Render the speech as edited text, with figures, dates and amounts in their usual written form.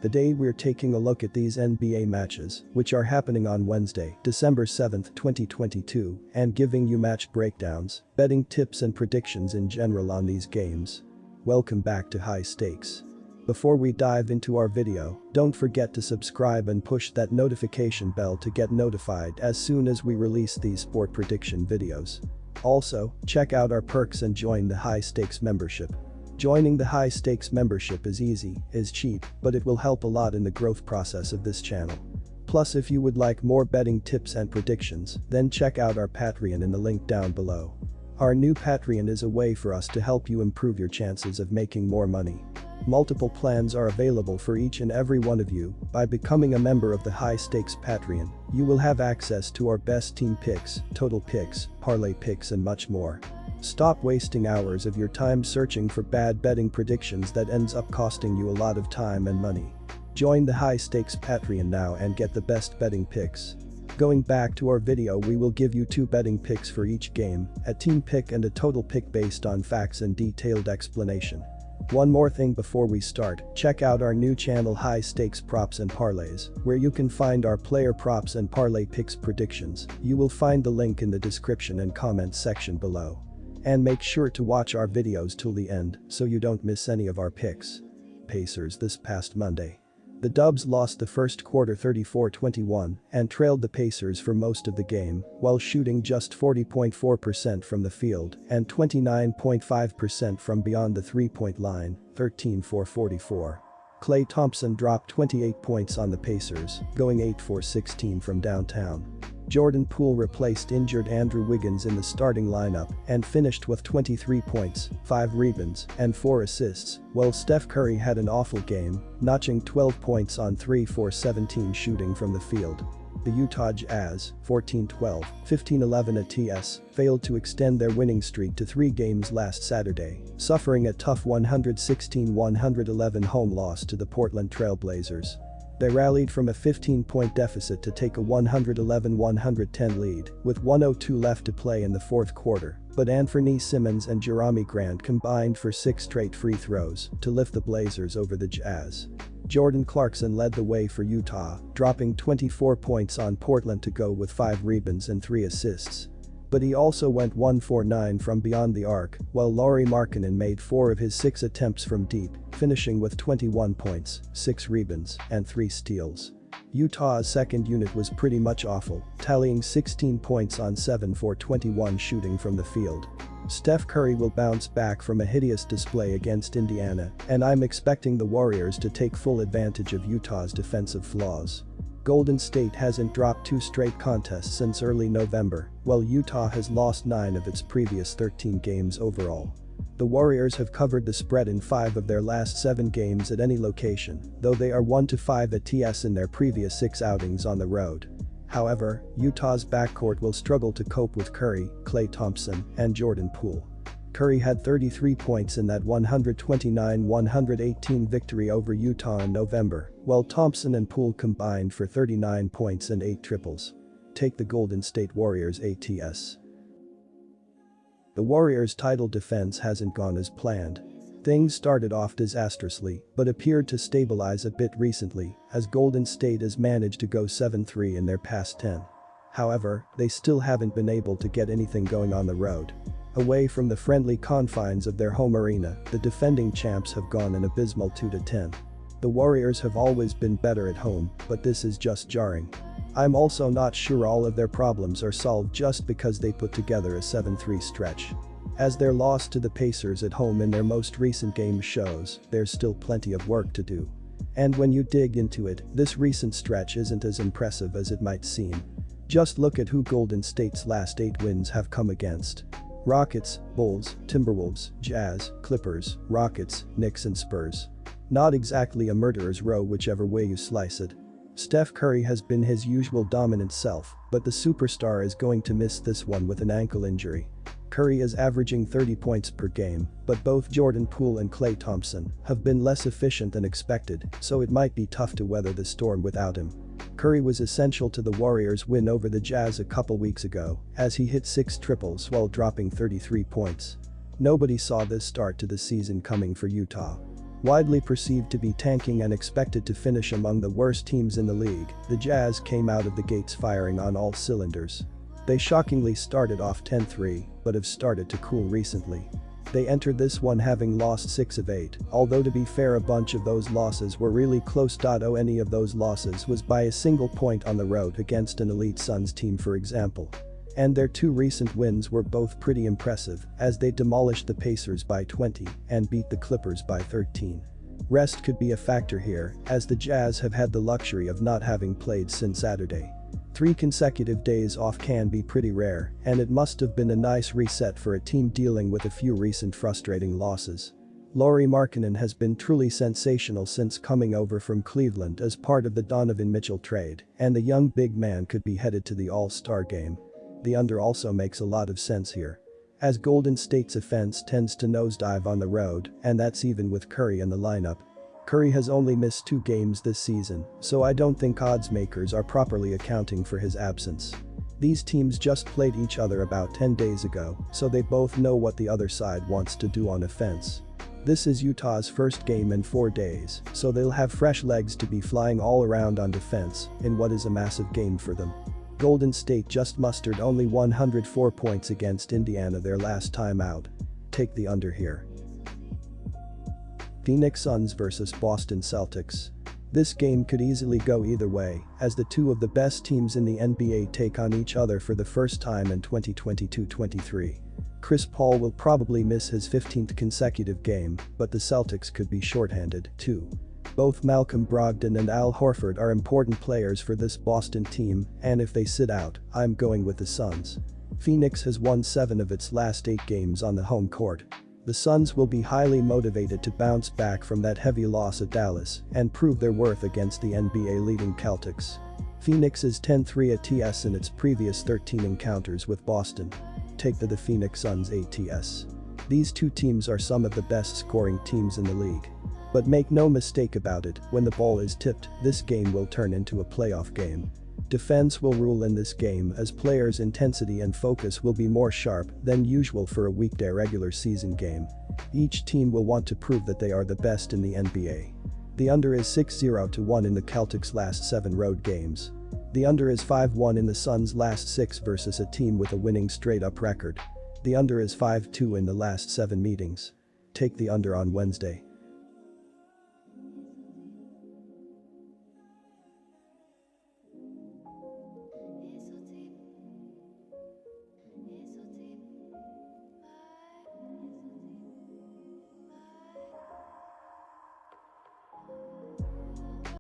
Today we're taking a look at these NBA matches, which are happening on Wednesday, December 7, 2022, and giving you match breakdowns, betting tips and predictions in general on these games. Welcome back to High Stakes. Before we dive into our video, don't forget to subscribe and push that notification bell to get notified as soon as we release these sport prediction videos. Also, check out our perks and join the High Stakes membership. Joining the High Stakes membership is easy, is cheap, but it will help a lot in the growth process of this channel. Plus, if you would like more betting tips and predictions, then check out our Patreon in the link down below. Our new Patreon is a way for us to help you improve your chances of making more money. Multiple plans are available for each and every one of you. By becoming a member of the High Stakes Patreon, you will have access to our best team picks, total picks, parlay picks and much more. Stop wasting hours of your time searching for bad betting predictions that ends up costing you a lot of time and money. Join the High Stakes Patreon now and get the best betting picks. Going back to our video, we will give you 2 betting picks for each game, a team pick and a total pick based on facts and detailed explanation. One more thing before we start, check out our new channel High Stakes Props and Parlays, where you can find our player props and parlay picks predictions. You will find the link in the description and comment section below. And make sure to watch our videos till the end so you don't miss any of our picks. Pacers this past Monday. The Dubs lost the first quarter 34-21 and trailed the Pacers for most of the game while shooting just 40.4% from the field and 29.5% from beyond the three-point line, 13-for-44. Klay Thompson dropped 28 points on the Pacers, going 8-for-16 from downtown. Jordan Poole replaced injured Andrew Wiggins in the starting lineup and finished with 23 points, 5 rebounds, and 4 assists, while Steph Curry had an awful game, notching 12 points on 3-for-17 shooting from the field. The Utah Jazz, 14-12, 15-11 at TS, failed to extend their winning streak to 3 games last Saturday, suffering a tough 116-111 home loss to the Portland Trail Blazers. They rallied from a 15-point deficit to take a 111-110 lead, with 1:02 left to play in the fourth quarter, but Anthony Simmons and Jerami Grant combined for 6 straight free throws to lift the Blazers over the Jazz. Jordan Clarkson led the way for Utah, dropping 24 points on Portland to go with 5 rebounds and 3 assists. But he also went 1-for-9 from beyond the arc, while Lauri Markkanen made 4 of his 6 attempts from deep, finishing with 21 points, 6 rebounds, and 3 steals. Utah's second unit was pretty much awful, tallying 16 points on 7-for-21 shooting from the field. Steph Curry will bounce back from a hideous display against Indiana, and I'm expecting the Warriors to take full advantage of Utah's defensive flaws. Golden State hasn't dropped 2 straight contests since early November, while Utah has lost 9 of its previous 13 games overall. The Warriors have covered the spread in 5 of their last 7 games at any location, though they are 1-5 at TS in their previous 6 outings on the road. However, Utah's backcourt will struggle to cope with Curry, Klay Thompson, and Jordan Poole. Curry had 33 points in that 129-118 victory over Utah in November, while Thompson and Poole combined for 39 points and 8 triples. Take the Golden State Warriors ATS. The Warriors' title defense hasn't gone as planned. Things started off disastrously, but appeared to stabilize a bit recently, as Golden State has managed to go 7-3 in their past 10. However, they still haven't been able to get anything going on the road. Away from the friendly confines of their home arena, the defending champs have gone an abysmal 2-10. The Warriors have always been better at home, but this is just jarring. I'm also not sure all of their problems are solved just because they put together a 7-3 stretch. As their loss to the Pacers at home in their most recent game shows, there's still plenty of work to do. And when you dig into it, this recent stretch isn't as impressive as it might seem. Just look at who Golden State's last 8 wins have come against. Rockets, Bulls, Timberwolves, Jazz, Clippers, Rockets, Knicks and Spurs. Not exactly a murderer's row whichever way you slice it. Steph Curry has been his usual dominant self, but the superstar is going to miss this one with an ankle injury. Curry is averaging 30 points per game, but both Jordan Poole and Klay Thompson have been less efficient than expected, so it might be tough to weather the storm without him. Curry was essential to the Warriors' win over the Jazz a couple weeks ago, as he hit 6 triples while dropping 33 points. Nobody saw this start to the season coming for Utah. Widely perceived to be tanking and expected to finish among the worst teams in the league, the Jazz came out of the gates firing on all cylinders. They shockingly started off 10-3, but have started to cool recently. They entered this one having lost 6 of 8, although to be fair a bunch of those losses were really close. Any of those losses was by a single point on the road against an elite Suns team, for example. And their 2 recent wins were both pretty impressive, as they demolished the Pacers by 20 and beat the Clippers by 13. Rest could be a factor here, as the Jazz have had the luxury of not having played since Saturday. 3 consecutive days off can be pretty rare, and it must have been a nice reset for a team dealing with a few recent frustrating losses. Lauri Markkanen has been truly sensational since coming over from Cleveland as part of the Donovan Mitchell trade, and the young big man could be headed to the All-Star game. The under also makes a lot of sense here, as Golden State's offense tends to nosedive on the road, and that's even with Curry in the lineup. Curry has only missed 2 games this season, so I don't think odds makers are properly accounting for his absence. These teams just played each other about 10 days ago, so they both know what the other side wants to do on offense. This is Utah's first game in 4 days, so they'll have fresh legs to be flying all around on defense in what is a massive game for them. Golden State just mustered only 104 points against Indiana their last time out. Take the under here. Phoenix Suns vs Boston Celtics. This game could easily go either way, as the 2 of the best teams in the NBA take on each other for the first time in 2022-23. Chris Paul will probably miss his 15th consecutive game, but the Celtics could be shorthanded, too. Both Malcolm Brogdon and Al Horford are important players for this Boston team, and if they sit out, I'm going with the Suns. Phoenix has won 7 of its last 8 games on the home court. The Suns will be highly motivated to bounce back from that heavy loss at Dallas and prove their worth against the NBA-leading Celtics. Phoenix is 10-3 ATS in its previous 13 encounters with Boston. Take the Phoenix Suns ATS. These 2 teams are some of the best scoring teams in the league. But make no mistake about it, when the ball is tipped, this game will turn into a playoff game. Defense will rule in this game as players' intensity and focus will be more sharp than usual for a weekday regular season game. Each team will want to prove that they are the best in the NBA. The under is 6-0-1 in the Celtics' last 7 road games. The under is 5-1 in the Suns' last 6 versus a team with a winning straight-up record. The under is 5-2 in the last 7 meetings. Take the under on Wednesday.